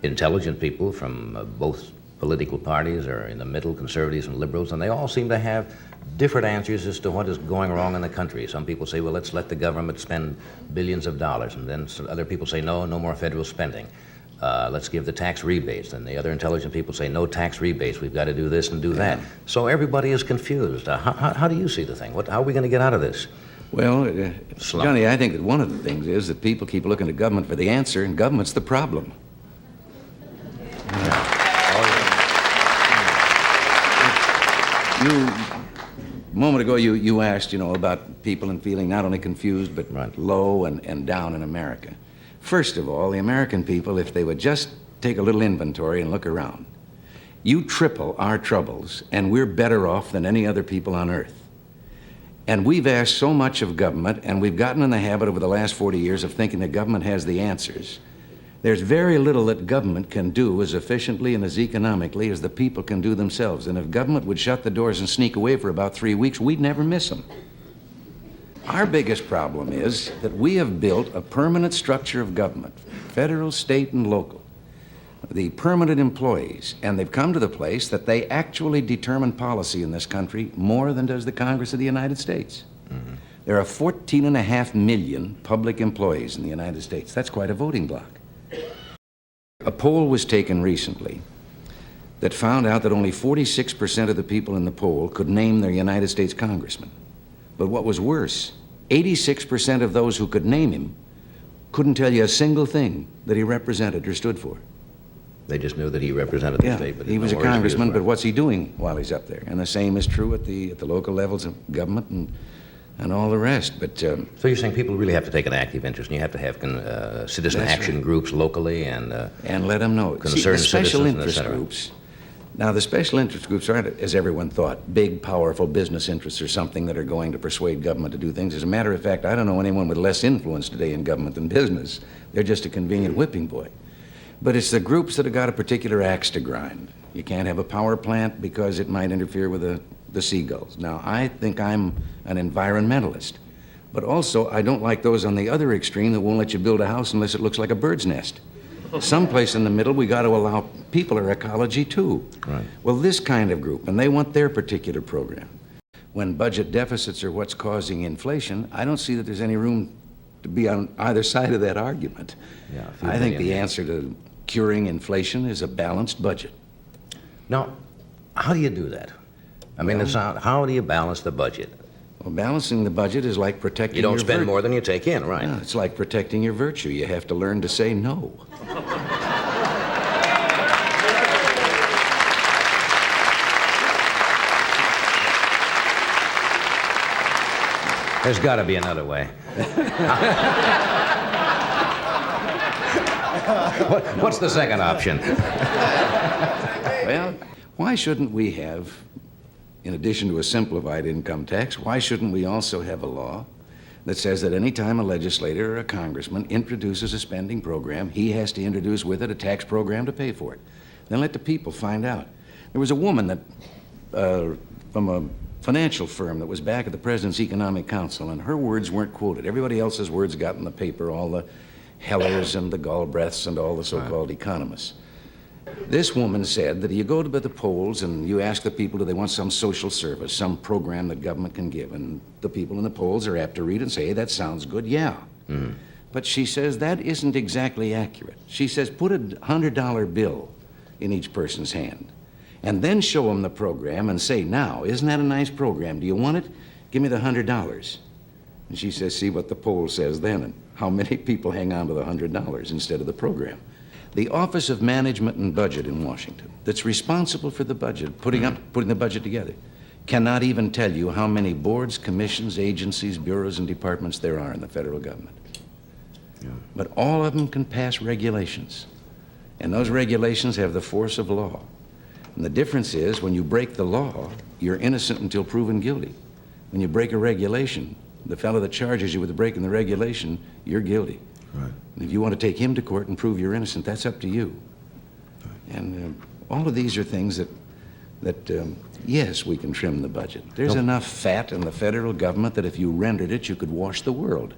intelligent people from both political parties or in the middle, conservatives and liberals, and they all seem to have different answers as to what is going wrong in the country. Some people say, well, let's let the government spend billions of dollars, and then some other people say, no more federal spending. Let's give the tax rebates. And the other intelligent people say, no tax rebates, we've got to do this and do that. So everybody is confused. How do you see the thing? How are we going to get out of this? Well, Johnny, I think that one of the things is that people keep looking to government for the answer, and government's the problem. A moment ago, you asked, about people and feeling not only confused, but low and down in America. First of all, the American people, if they would just take a little inventory and look around, you triple our troubles, and we're better off than any other people on earth. And we've asked so much of government, and we've gotten in the habit over the last 40 years of thinking that government has the answers. There's very little that government can do as efficiently and as economically as the people can do themselves. And if government would shut the doors and sneak away for about 3 weeks, we'd never miss them. Our biggest problem is that we have built a permanent structure of government, federal, state, and local, the permanent employees, and they've come to the place that they actually determine policy in this country more than does the Congress of the United States. Mm-hmm. There are 14.5 million public employees in the United States. That's quite a voting bloc. A poll was taken recently that found out that only 46% of the people in the poll could name their United States congressman. But what was worse, 86% of those who could name him couldn't tell you a single thing that he represented or stood for. They just knew that he represented the state. But he was a congressman, but what's he doing while he's up there? And the same is true at the local levels of government and all the rest. But so you're saying people really have to take an active interest, and you have to have citizen action groups locally and let them know. Concerned See, the special citizens, interest groups. Now, the special interest groups aren't, as everyone thought, big, powerful business interests or something that are going to persuade government to do things. As a matter of fact, I don't know anyone with less influence today in government than business. They're just a convenient whipping boy. But it's the groups that have got a particular axe to grind. You can't have a power plant because it might interfere with the seagulls. Now, I think I'm an environmentalist, but also I don't like those on the other extreme that won't let you build a house unless it looks like a bird's nest. Someplace in the middle, we got to allow people our ecology too. Right. Well, this kind of group, and they want their particular program. When budget deficits are what's causing inflation, I don't see that there's any room to be on either side of that argument. Yeah, I think the answer to curing inflation is a balanced budget. Now, how do you do that? I mean, how do you balance the budget? Well, balancing the budget is like protecting You don't spend more than you take in, right? No, it's like protecting your virtue. You have to learn to say no. There's got to be another way. What's the second option? Well, why shouldn't we have, in addition to a simplified income tax, why shouldn't we also have a law that says that any time a legislator or a congressman introduces a spending program, he has to introduce with it a tax program to pay for it? Then let the people find out. There was a woman that, from a financial firm that was back at the President's Economic Council, and her words weren't quoted. Everybody else's words got in the paper, all the Hellers and the Galbraiths and all the so-called economists. This woman said that you go to the polls and you ask the people, do they want some social service, some program that government can give? And the people in the polls are apt to read and say, hey, that sounds good, yeah. Mm-hmm. But she says that isn't exactly accurate. She says put a $100 bill in each person's hand and then show them the program and say, now, isn't that a nice program? Do you want it? Give me the $100. And she says, see what the poll says then, and how many people hang on to the $100 instead of the program. The Office of Management and Budget in Washington, that's responsible for the budget, putting the budget together, cannot even tell you how many boards, commissions, agencies, bureaus, and departments there are in the federal government. Yeah. But all of them can pass regulations, and those regulations have the force of law. And the difference is, when you break the law, you're innocent until proven guilty. When you break a regulation, the fellow that charges you with breaking the regulation, you're guilty. Right. And if you want to take him to court and prove you're innocent, that's up to you. Right. And all of these are things that yes, we can trim the budget. There's enough fat in the federal government that if you rendered it, you could wash the world.